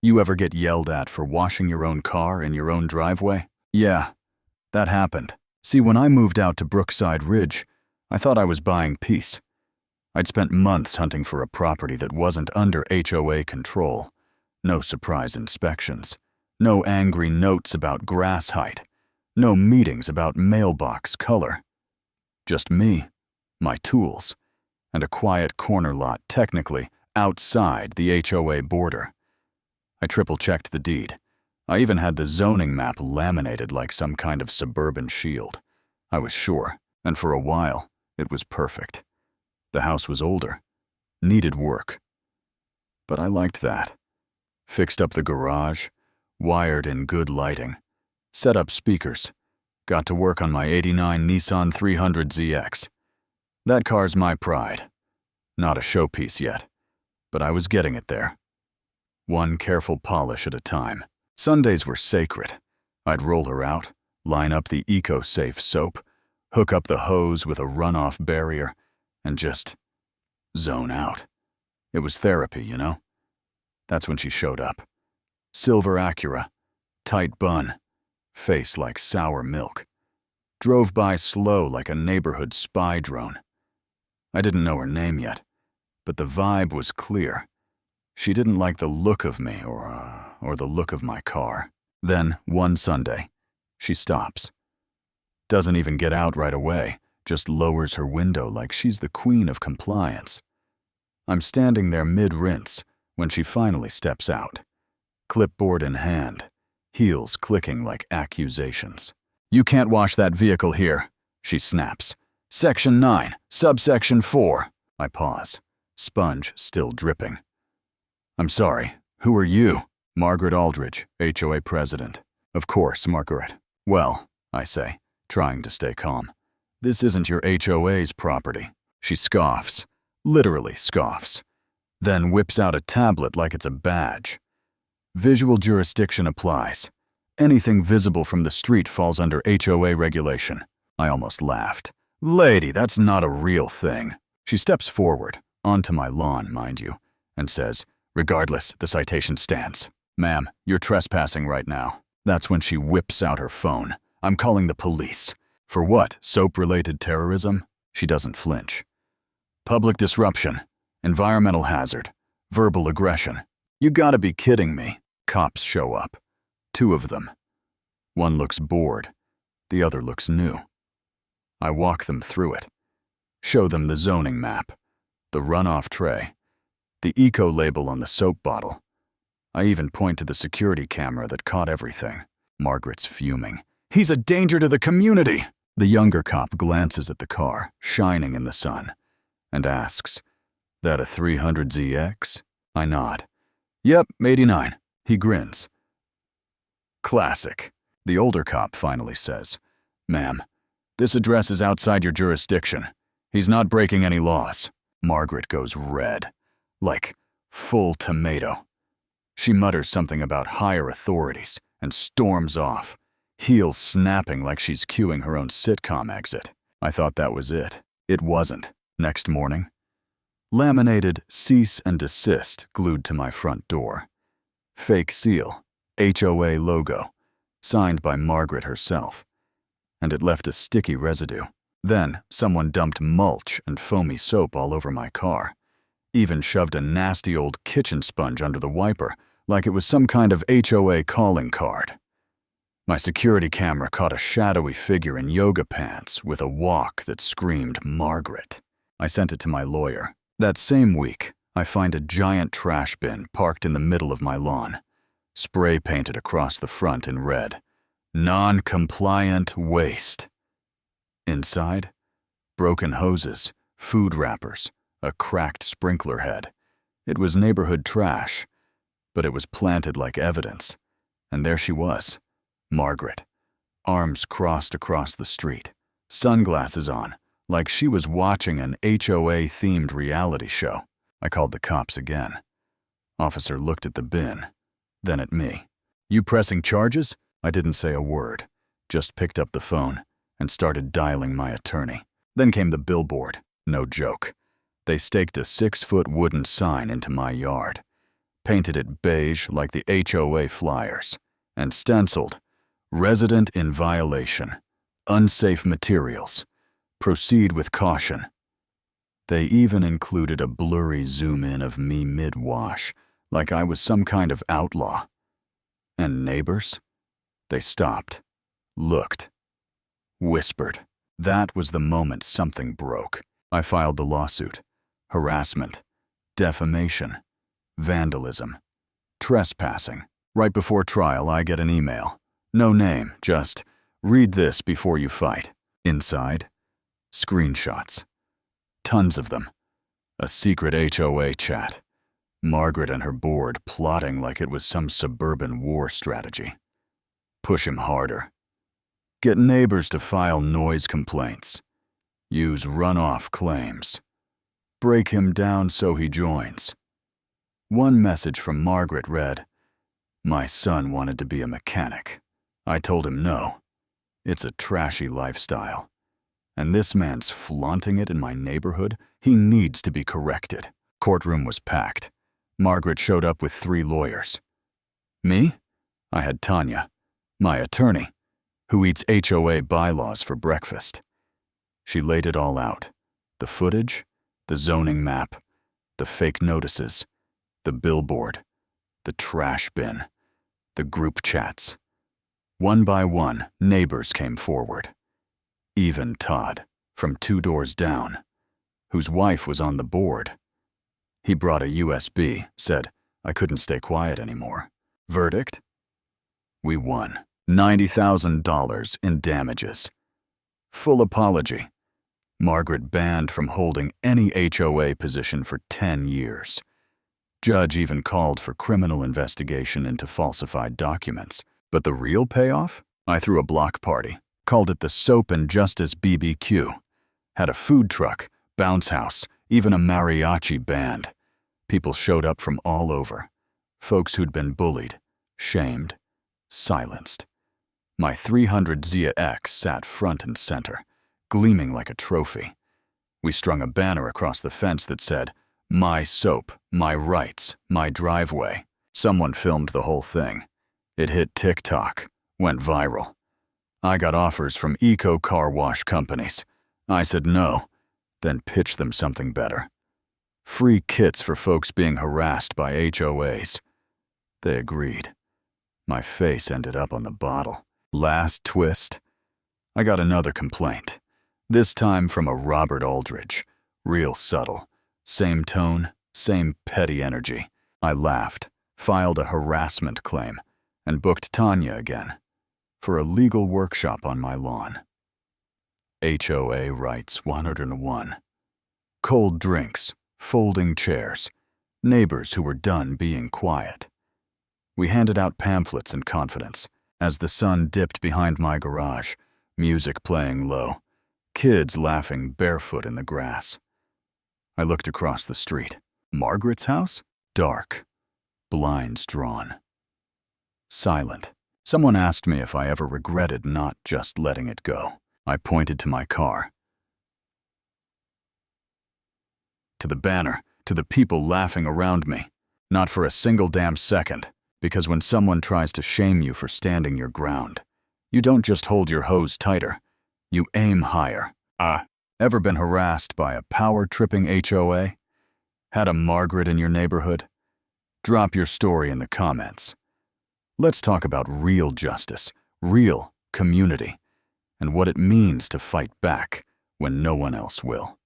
You ever get yelled at for washing your own car in your own driveway? Yeah, that happened. See, when I moved out to Brookside Ridge, I thought I was buying peace. I'd spent months hunting for a property that wasn't under HOA control. No surprise inspections. No angry notes about grass height. No meetings about mailbox color. Just me, my tools, and a quiet corner lot technically outside the HOA border. I triple-checked the deed. I even had the zoning map laminated like some kind of suburban shield. I was sure, and for a while, it was perfect. The house was older, needed work. But I liked that. Fixed up the garage, wired in good lighting, set up speakers, got to work on my '89 Nissan 300ZX. That car's my pride. Not a showpiece yet, but I was getting it there. One careful polish at a time. Sundays were sacred. I'd roll her out, line up the eco-safe soap, hook up the hose with a runoff barrier, and just zone out. It was therapy, you know? That's when she showed up. Silver Acura, tight bun, face like sour milk. Drove by slow like a neighborhood spy drone. I didn't know her name yet, but the vibe was clear. She didn't like the look of me or the look of my car. Then, one Sunday, she stops. Doesn't even get out right away, just lowers her window like she's the queen of compliance. I'm standing there mid-rinse when she finally steps out. Clipboard in hand, heels clicking like accusations. "You can't wash that vehicle here," she snaps. "Section 9, subsection 4. I pause, sponge still dripping. "I'm sorry, who are you?" "Margaret Aldridge, HOA president." "Of course, Margaret." "Well," I say, trying to stay calm, "this isn't your HOA's property." She scoffs, literally scoffs, then whips out a tablet like it's a badge. "Visual jurisdiction applies. Anything visible from the street falls under HOA regulation." I almost laughed. "Lady, that's not a real thing." She steps forward, onto my lawn, mind you, and says, "Regardless, the citation stands." "Ma'am, you're trespassing right now." That's when she whips out her phone. "I'm calling the police." "For what, soap-related terrorism?" She doesn't flinch. "Public disruption, environmental hazard, verbal aggression." "You gotta be kidding me." Cops show up. 2 of them. One looks bored, the other looks new. I walk them through it. Show them the zoning map, the runoff tray, the eco label on the soap bottle. I even point to the security camera that caught everything. Margaret's fuming. "He's a danger to the community." The younger cop glances at the car, shining in the sun, and asks, "That a 300ZX?" I nod. "Yep, '89. He grins. Classic. The older cop finally says, "Ma'am, this address is outside your jurisdiction. He's not breaking any laws." Margaret goes red, like full tomato. She mutters something about higher authorities and storms off, heels snapping like she's cueing her own sitcom exit. I thought that was it. It wasn't. Next morning, laminated cease and desist glued to my front door. Fake seal, HOA logo, signed by Margaret herself. And it left a sticky residue. Then, someone dumped mulch and foamy soap all over my car. Even shoved a nasty old kitchen sponge under the wiper, like it was some kind of HOA calling card. My security camera caught a shadowy figure in yoga pants with a walk that screamed Margaret. I sent it to my lawyer. That same week, I find a giant trash bin parked in the middle of my lawn, spray painted across the front in red. Non-compliant waste. Inside, broken hoses, food wrappers, a cracked sprinkler head. It was neighborhood trash, but it was planted like evidence. And there she was, Margaret, arms crossed across the street, sunglasses on, like she was watching an HOA-themed reality show. I called the cops again. Officer looked at the bin, then at me. "You pressing charges?" I didn't say a word, just picked up the phone and started dialing my attorney. Then came the billboard. No joke. They staked a 6-foot wooden sign into my yard. painted it beige like the HOA flyers, and stenciled, "Resident in violation. Unsafe materials. Proceed with caution." They even included a blurry zoom-in of me mid-wash, like I was some kind of outlaw. And neighbors? They stopped, looked, whispered. That was the moment something broke. I filed the lawsuit. Harassment, defamation, vandalism, trespassing. Right before trial, I get an email. No name, just, "Read this before you fight." Inside, screenshots. Tons of them. A secret HOA chat. Margaret and her board plotting like it was some suburban war strategy. Push him harder. Get neighbors to file noise complaints. Use runoff claims. Break him down so he joins. One message from Margaret read, "My son wanted to be a mechanic. I told him no. It's a trashy lifestyle. And this man's flaunting it in my neighborhood. He needs to be corrected." Courtroom was packed. Margaret showed up with 3 lawyers. Me? I had Tanya, my attorney, who eats HOA bylaws for breakfast. She laid it all out. The footage, the zoning map, the fake notices, the billboard, the trash bin, the group chats. One by one, neighbors came forward. Even Todd, from 2 doors down, whose wife was on the board. He brought a USB, said, I couldn't stay quiet anymore. Verdict? We won. $90,000 in damages. Full apology. Margaret banned from holding any HOA position for 10 years. Judge even called for criminal investigation into falsified documents. But the real payoff? I threw a block party. Called it the Soap and Justice BBQ. Had a food truck, bounce house, even a mariachi band. People showed up from all over. Folks who'd been bullied, shamed, silenced. My 300 Zia X sat front and center, gleaming like a trophy. We strung a banner across the fence that said, "My soap, my rights, my driveway." Someone filmed the whole thing. It hit TikTok, went viral. I got offers from eco car wash companies. I said no, then pitched them something better. Free kits for folks being harassed by HOAs. They agreed. My face ended up on the bottle. Last twist. I got another complaint. This time from a Robert Aldridge. Real subtle. Same tone, same petty energy. I laughed, filed a harassment claim, and booked Tanya again for a legal workshop on my lawn. HOA Rights 101. Cold drinks, folding chairs, neighbors who were done being quiet. We handed out pamphlets in confidence as the sun dipped behind my garage, music playing low, kids laughing barefoot in the grass. I looked across the street. Margaret's house? Dark. Blinds drawn. Silent. Someone asked me if I ever regretted not just letting it go. I pointed to my car. To the banner, to the people laughing around me. Not for a single damn second, because when someone tries to shame you for standing your ground, you don't just hold your hose tighter, you aim higher. Ever been harassed by a power-tripping HOA? Had a Margaret in your neighborhood? Drop your story in the comments. Let's talk about real justice, real community, and what it means to fight back when no one else will.